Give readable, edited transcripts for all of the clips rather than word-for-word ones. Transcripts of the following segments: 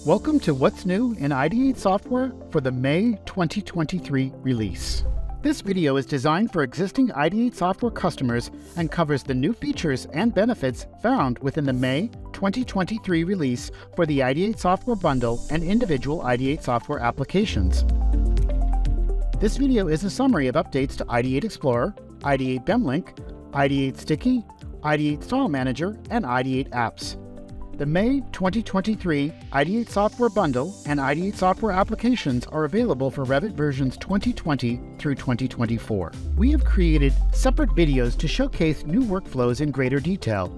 Welcome to What's New in ID8 Software for the May 2023 release. This video is designed for existing ID8 Software customers and covers the new features and benefits found within the May 2023 release for the ID8 Software Bundle and individual ID8 Software applications. This video is a summary of updates to ID8 Explorer, ID8 BIMlink, ID8 Sticky, ID8 Style Manager, and ID8 Apps. The May 2023 ID8 Software Bundle and ID8 Software applications are available for Revit versions 2020 through 2024. We have created separate videos to showcase new workflows in greater detail.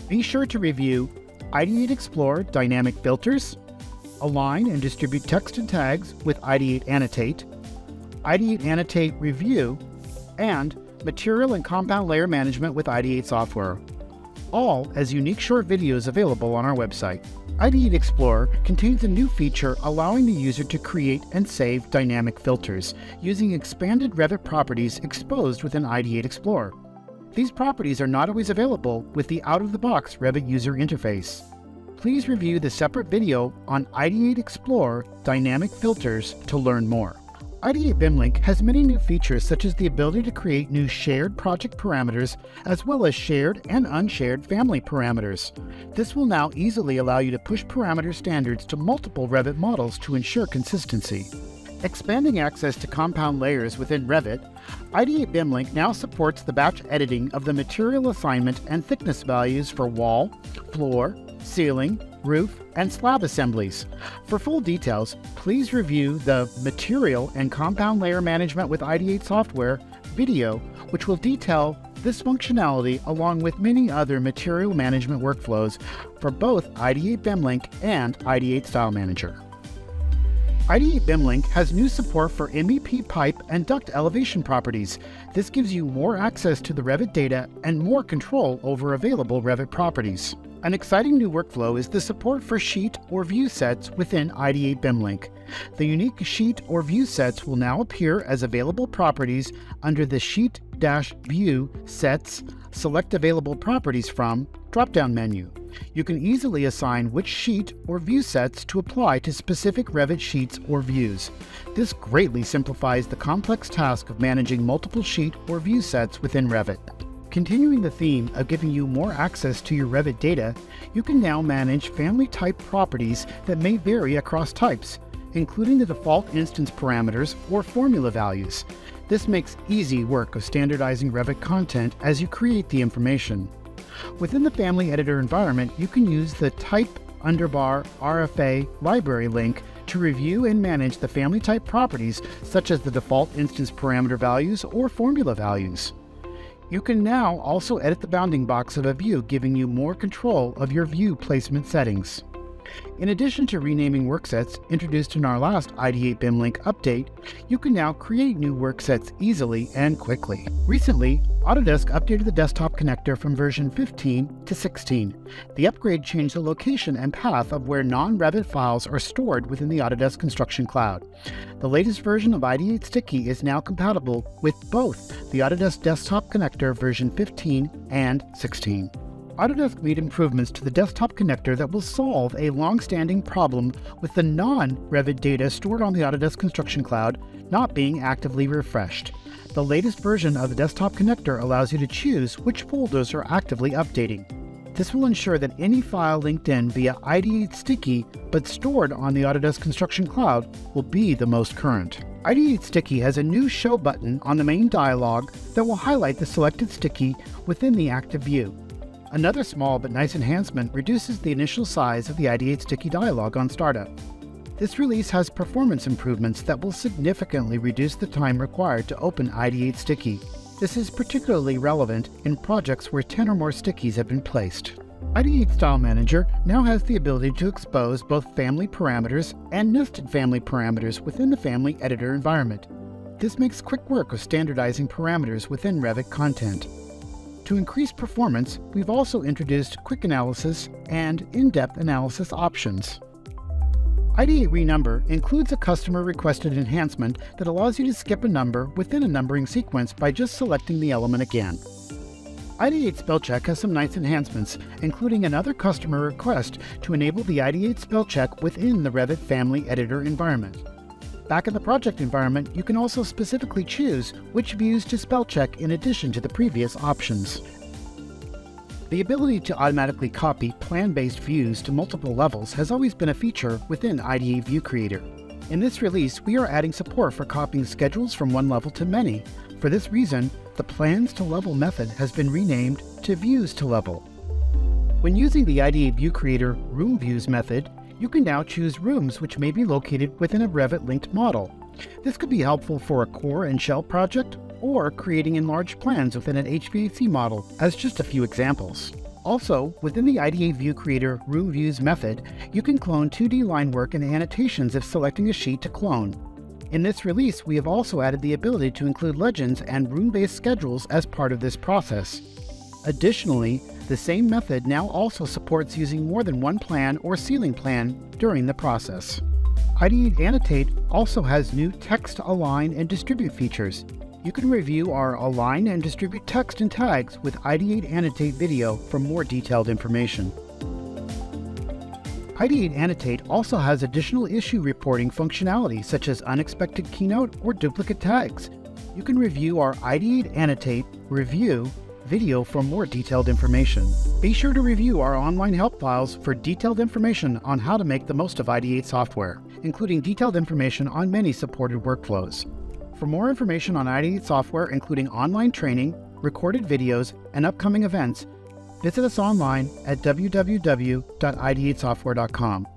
Be sure to review ID8 Explorer Dynamic Filters, align and distribute text and tags with ID8 Annotate, ID8 Annotate Review, and Material and Compound Layer Management with ID8 Software, all as unique short videos available on our website. ID8 Explorer contains a new feature allowing the user to create and save dynamic filters using expanded Revit properties exposed within ID8 Explorer. These properties are not always available with the out-of-the-box Revit user interface. Please review the separate video on ID8 Explorer Dynamic Filters to learn more. ID8 BIMlink has many new features such as the ability to create new shared project parameters as well as shared and unshared family parameters. This will now easily allow you to push parameter standards to multiple Revit models to ensure consistency. Expanding access to compound layers within Revit, ID8 BIMlink now supports the batch editing of the material assignment and thickness values for wall, floor, ceiling, roof, and slab assemblies. For full details, please review the Material and Compound Layer Management with ID8 Software video, which will detail this functionality along with many other material management workflows for both ID8 BIMlink and ID8 Style Manager. ID8 BIMlink has new support for MEP pipe and duct elevation properties. This gives you more access to the Revit data and more control over available Revit properties. An exciting new workflow is the support for sheet or view sets within ID8 BIMlink. The unique sheet or view sets will now appear as available properties under the Sheet-View Sets Select Available Properties From drop-down menu. You can easily assign which sheet or view sets to apply to specific Revit sheets or views. This greatly simplifies the complex task of managing multiple sheet or view sets within Revit. Continuing the theme of giving you more access to your Revit data, you can now manage family type properties that may vary across types, including the default instance parameters or formula values. This makes easy work of standardizing Revit content as you create the information. Within the Family Editor environment, you can use the Type Underbar RFA library link to review and manage the family type properties such as the default instance parameter values or formula values. You can now also edit the bounding box of a view, giving you more control of your view placement settings. In addition to renaming worksets introduced in our last ID8 BIMlink update, you can now create new worksets easily and quickly. Recently, Autodesk updated the desktop connector from version 15 to 16. The upgrade changed the location and path of where non-Revit files are stored within the Autodesk Construction Cloud. The latest version of ID8 Sticky is now compatible with both the Autodesk Desktop Connector version 15 and 16. Autodesk made improvements to the desktop connector that will solve a long-standing problem with the non-Revit data stored on the Autodesk Construction Cloud not being actively refreshed. The latest version of the desktop connector allows you to choose which folders are actively updating. This will ensure that any file linked in via ID8 Sticky but stored on the Autodesk Construction Cloud will be the most current. ID8 Sticky has a new Show button on the main dialog that will highlight the selected sticky within the active view. Another small but nice enhancement reduces the initial size of the ID8 Sticky dialog on startup. This release has performance improvements that will significantly reduce the time required to open ID8 Sticky. This is particularly relevant in projects where 10 or more stickies have been placed. ID8 Style Manager now has the ability to expose both family parameters and nested family parameters within the Family Editor environment. This makes quick work of standardizing parameters within Revit content. To increase performance, we've also introduced quick analysis and in-depth analysis options. ID8 Renumber includes a customer-requested enhancement that allows you to skip a number within a numbering sequence by just selecting the element again. Ideate Spellcheck has some nice enhancements, including another customer request to enable the Ideate Spellcheck within the Revit Family Editor environment. Back in the project environment, you can also specifically choose which views to spellcheck in addition to the previous options. The ability to automatically copy plan-based views to multiple levels has always been a feature within Ideate View Creator. In this release, we are adding support for copying schedules from one level to many. For this reason, the Plans to Level method has been renamed to Views to Level. When using the Ideate View Creator Room Views method, you can now choose rooms which may be located within a Revit-linked model. This could be helpful for a core and shell project, or creating enlarged plans within an HVAC model, as just a few examples. Also, within the Ideate View Creator Room Views method, you can clone 2D line work and annotations if selecting a sheet to clone. In this release, we have also added the ability to include legends and room-based schedules as part of this process. Additionally, the same method now also supports using more than one plan or ceiling plan during the process. Ideate Annotate also has new text align and distribute features. You can review our align and distribute text and tags with Ideate Annotate video for more detailed information. Ideate Annotate also has additional issue reporting functionality such as unexpected keynote or duplicate tags. You can review our Ideate Annotate review video for more detailed information. Be sure to review our online help files for detailed information on how to make the most of Ideate software, including detailed information on many supported workflows. For more information on Ideate software, including online training, recorded videos, and upcoming events, visit us online at www.ideatesoftware.com.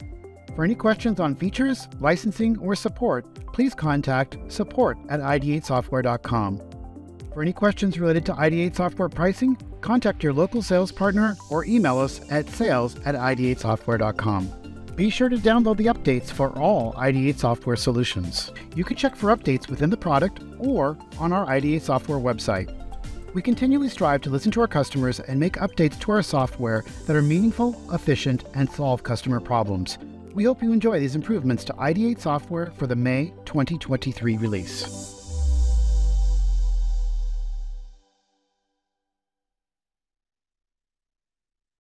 For any questions on features, licensing, or support, please contact support@ideatesoftware.com. For any questions related to Ideate software pricing, contact your local sales partner or email us at sales@ideatesoftware.com. Be sure to download the updates for all Ideate software solutions. You can check for updates within the product or on our Ideate software website. We continually strive to listen to our customers and make updates to our software that are meaningful, efficient, and solve customer problems. We hope you enjoy these improvements to Ideate software for the May 2023 release.